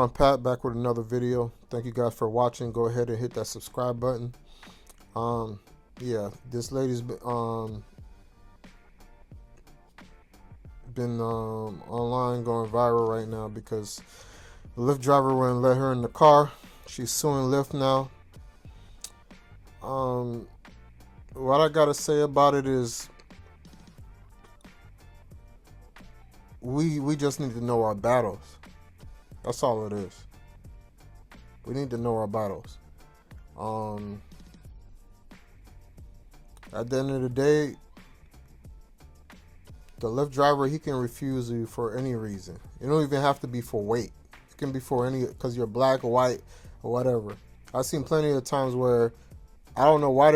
I'm Pat, back with another video. Thank you guys for watching. Go ahead and hit that subscribe button. Um, yeah, this lady's been online going viral right now because the Lyft driver wouldn't let her in the car. She's suing Lyft now. What I gotta say about it is we just need to know our battles. That's all it is. We need to know our battles. At the end of the day, the Lyft driver, he can refuse you for any reason. You don't even have to be for weight. It can be for any, because you're black or white or whatever. I've seen plenty of times where I don't know why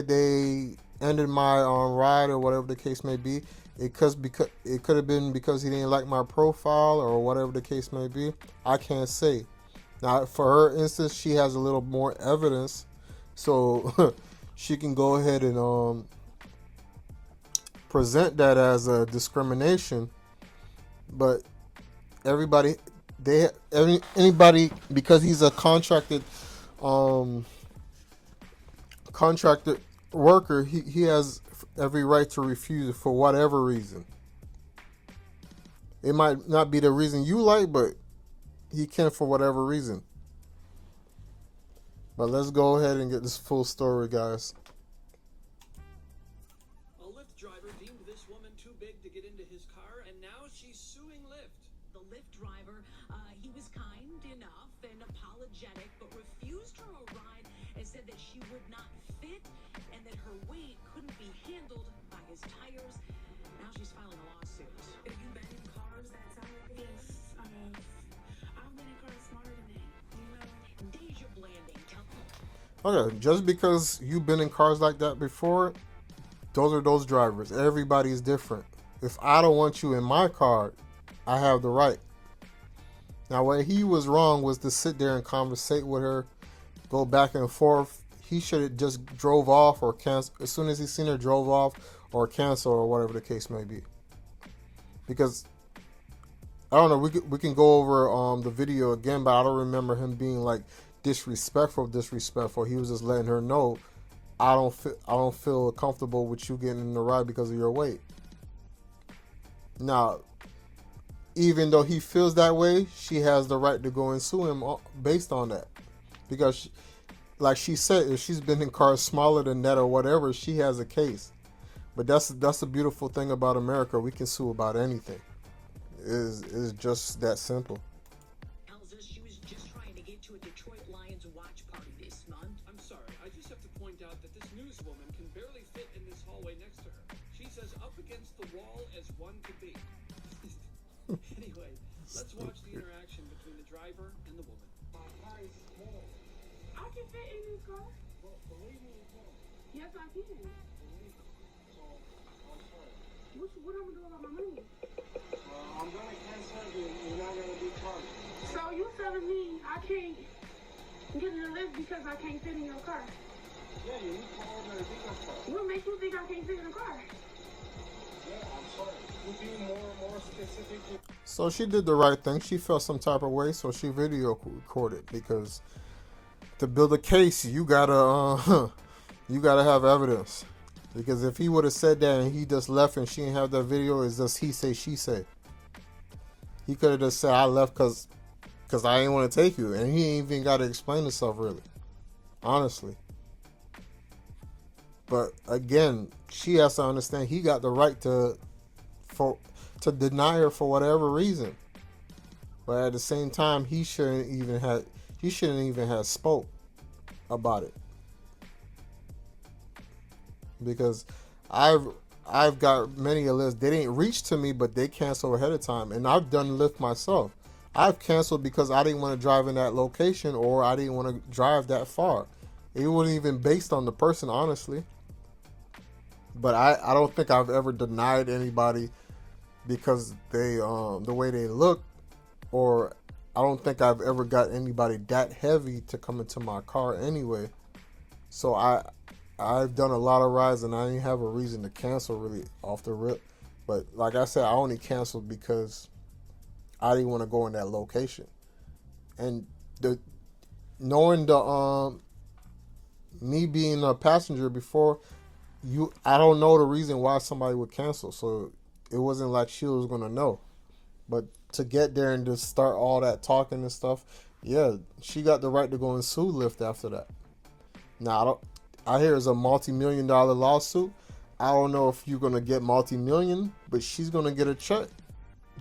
they ended my ride or whatever the case may be. Because it could have been because he didn't like my profile or whatever the case may be. I can't say. Now, for her instance, she has a little more evidence, so she can go ahead and present that as a discrimination. But everybody, anybody, because he's a contracted worker, he has every right to refuse it for whatever reason. It might not be the reason you like, but he can for whatever reason. But let's go ahead and get this full story, guys. A Lyft driver deemed this woman too big to get into his car, and now she's suing Lyft. The Lyft driver, he was kind enough and apologetic, but refused her a ride and said that she would not fit and that her weight couldn't be handled by his tires. Now she's filing a lawsuit. Have you been in cars that size? Yes, I have. I've been in cars smaller than that, you know? Deja Blanding. Okay, just because you've been in cars like that before, those are those drivers. Everybody's different. If I don't want you in my car, I have the right. Now, what he was wrong was to sit there and conversate with her, go back and forth. He should have just drove off or cancel as soon as he seen her, drove off or cancel or whatever the case may be. Because I don't know, we can go over the video again, but I don't remember him being like disrespectful. He was just letting her know, I don't feel comfortable with you getting in the ride because of your weight. Now, even though he feels that way, she has the right to go and sue him based on that. Because, like she said, if she's been in cars smaller than that or whatever, she has a case. But that's the beautiful thing about America. We can sue about anything. It's just that simple. Tells us she was just trying to get to a Detroit Lions watch party this month. I'm sorry, I just have to point out that this newswoman can barely fit in this hallway next to her. She's as up against the wall as one could be. Anyway, let's watch the interaction between the driver and the woman. I can fit in this car. Yes, I can. What am I doing about my money? I'm gonna cancel you. You're not gonna be charged. So you telling me I can't get in the Lyft because I can't fit in your car? Yeah, you need to order a bigger car. What makes you think I can't fit in the car? Yeah, I'm sorry. You be more specific. So she did the right thing. She felt some type of way, so she video recorded, because to build a case, you gotta have evidence. Because if he would have said that and he just left and she didn't have that video, it's just he say, she say. He could have just said, I left because I didn't want to take you. And he ain't even got to explain himself, really. Honestly. But again, she has to understand he got the right to deny her for whatever reason. But at the same time, he shouldn't even have spoke about it. Because I've got many Lyfts. They didn't reach to me, but they cancel ahead of time. And I've done Lyft myself. I've canceled because I didn't want to drive in that location, or I didn't want to drive that far. It wasn't even based on the person, honestly. But I don't think I've ever denied anybody because they the way they look, or I don't think I've ever got anybody that heavy to come into my car anyway. So I've done a lot of rides and I didn't have a reason to cancel really off the rip. But like I said, I only canceled because I didn't want to go in that location. And the knowing the me being a passenger before, I don't know the reason why somebody would cancel. So it wasn't like she was gonna know. But to get there and just start all that talking and stuff, yeah, she got the right to go and sue Lyft after that. Now I hear it's a multi-million-dollar lawsuit. I don't know if you're gonna get multi-million, but she's gonna get a check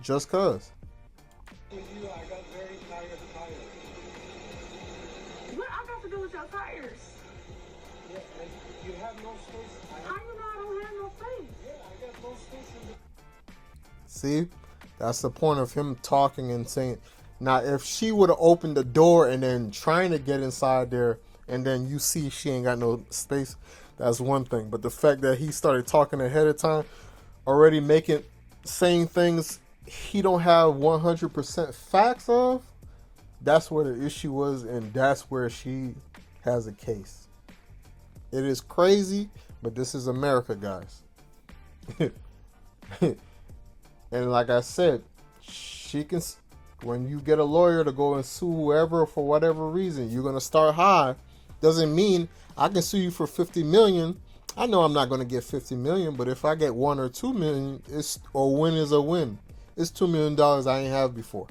just cause. With you, I got very tired tires. What I got to do with your tires? Yeah, and you have no space. How you know I don't have no space? Yeah, I got no space in the. See, that's the point of him talking and saying. Now, if she would have opened the door and then trying to get inside there, and then you see she ain't got no space, that's one thing. But the fact that he started talking ahead of time, already saying things he don't have 100% facts of, that's where the issue was, and that's where she has a case. It is crazy, but this is America, guys. And like I said, she can. When you get a lawyer to go and sue whoever for whatever reason, you're gonna start high. Doesn't mean I can sue you for 50 million. I know I'm not gonna get 50 million, but if I get 1 or 2 million, a win is a win. It's $2 million I ain't have before.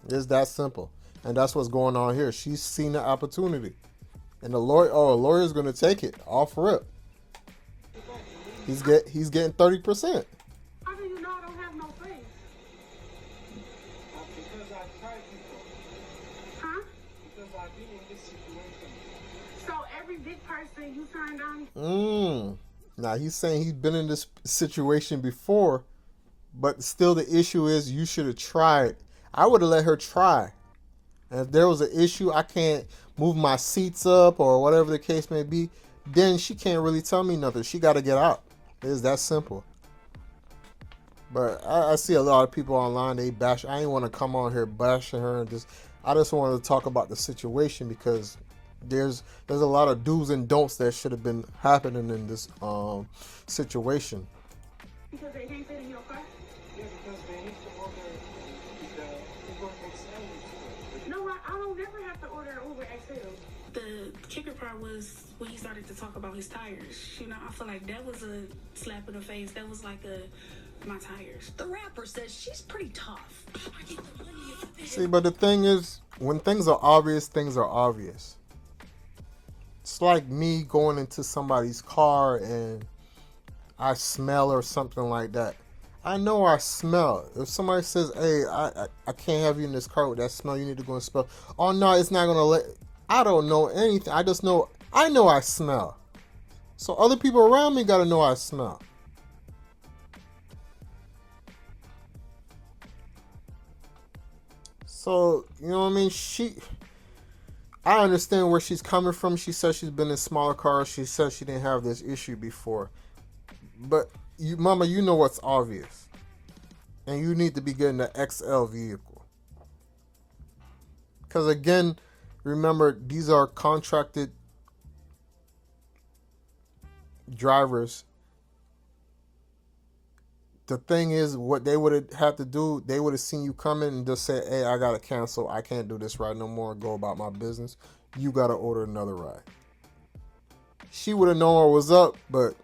It's that simple, and that's what's going on here. She's seen the opportunity, and a lawyer's gonna take it off rip. He's getting 30%. How do you know I don't have no space? Because I've tried before. Huh? Because I've been in this situation. So every big person you turned on? Now he's saying he's been in this situation before, but still the issue is you should have tried. I would have let her try. And if there was an issue, I can't move my seats up or whatever the case may be, then she can't really tell me nothing. She got to get out. It's that simple. But I see a lot of people online, they bash. I ain't want to come on here bashing her and I just wanted to talk about the situation because there's a lot of do's and don'ts that should have been happening in this situation. Because they can't fit in your car? Yeah, because they need to order the Uber XL. No, I don't never have to order an Uber XL. The kicker part was when he started to talk about his tires. You know, I feel like that was a slap in the face. That was like my tires. The rapper says she's pretty tough. See, but the thing is, when things are obvious, things are obvious. It's like me going into somebody's car and I smell or something like that. I know I smell. If somebody says, hey, I can't have you in this car with that smell, you need to go and smell. Oh, no, it's not going to let... I don't know anything. I just know... I know I smell. So other people around me got to know I smell. So, you know what I mean? I understand where she's coming from. She says she's been in smaller cars. She says she didn't have this issue before. But, Mama, you know what's obvious. And you need to be getting the XL vehicle. Because, again, remember, these are contracted drivers. The thing is, what they would have had to do, they would have seen you coming and just said, hey, I got to cancel. I can't do this ride no more. Go about my business. You got to order another ride. She would have known what was up, but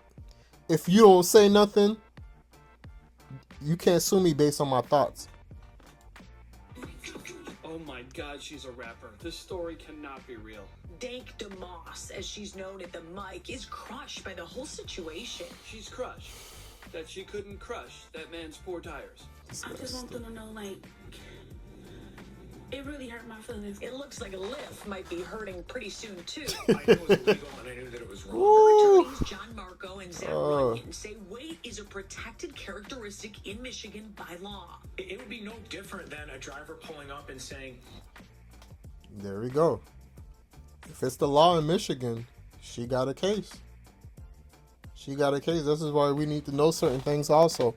if you don't say nothing, you can't sue me based on my thoughts. Oh my God, she's a rapper. This story cannot be real. Dankdemoss, as she's known at the mic, is crushed by the whole situation. She's crushed. That she couldn't crush that man's poor tires. I just want them to know, like, it really hurt my feelings. It looks like a Lyft might be hurting pretty soon, too. I knew it was illegal and I knew that it was wrong. Ooh. Attorneys John Marco and Zach Runyon say weight is a protected characteristic in Michigan by law. It would be no different than a driver pulling up and saying, There we go. If it's the law in Michigan, she got a case. She got a case. This is why we need to know certain things also.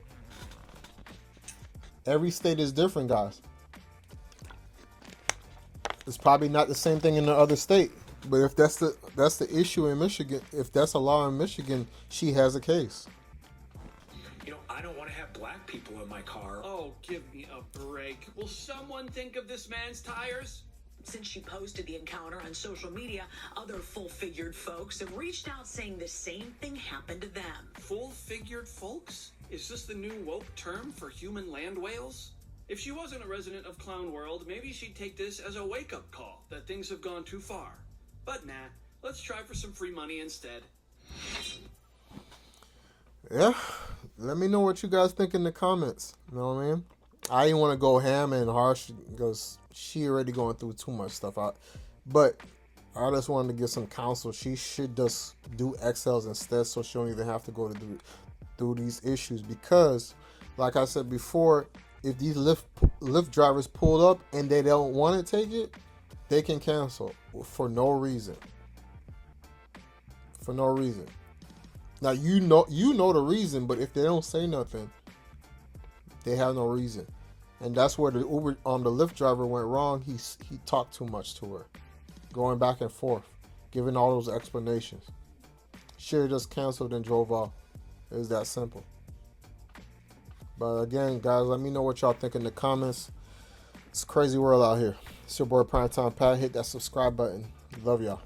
Every state is different, guys. It's probably not the same thing in the other state. But if that's the issue in Michigan, if that's a law in Michigan, she has a case. I don't want to have got black people in my car. Oh, give me a break. Will someone think of this man's tires? Since she posted the encounter on social media, other full-figured folks have reached out saying the same thing happened to them. Full-figured folks? Is this the new woke term for human land whales? If she wasn't a resident of Clown World, maybe she'd take this as a wake-up call that things have gone too far. But nah, let's try for some free money instead. Yeah, let me know what you guys think in the comments. You know what I mean? I didn't want to go ham and harsh because she already going through too much stuff. But I just wanted to give some counsel. She should just do XLs instead, so she don't even have to go through these issues. Because, like I said before, if these Lyft drivers pulled up and they don't want to take it, they can cancel for no reason. For no reason. Now you know the reason, but if they don't say nothing, they have no reason. And that's where the the Lyft driver went wrong. He talked too much to her, going back and forth, giving all those explanations. Should have just canceled and drove off. It was that simple. But again, guys, let me know what y'all think in the comments. It's a crazy world out here. It's your boy PrimeTimePat. Hit that subscribe button. Love y'all.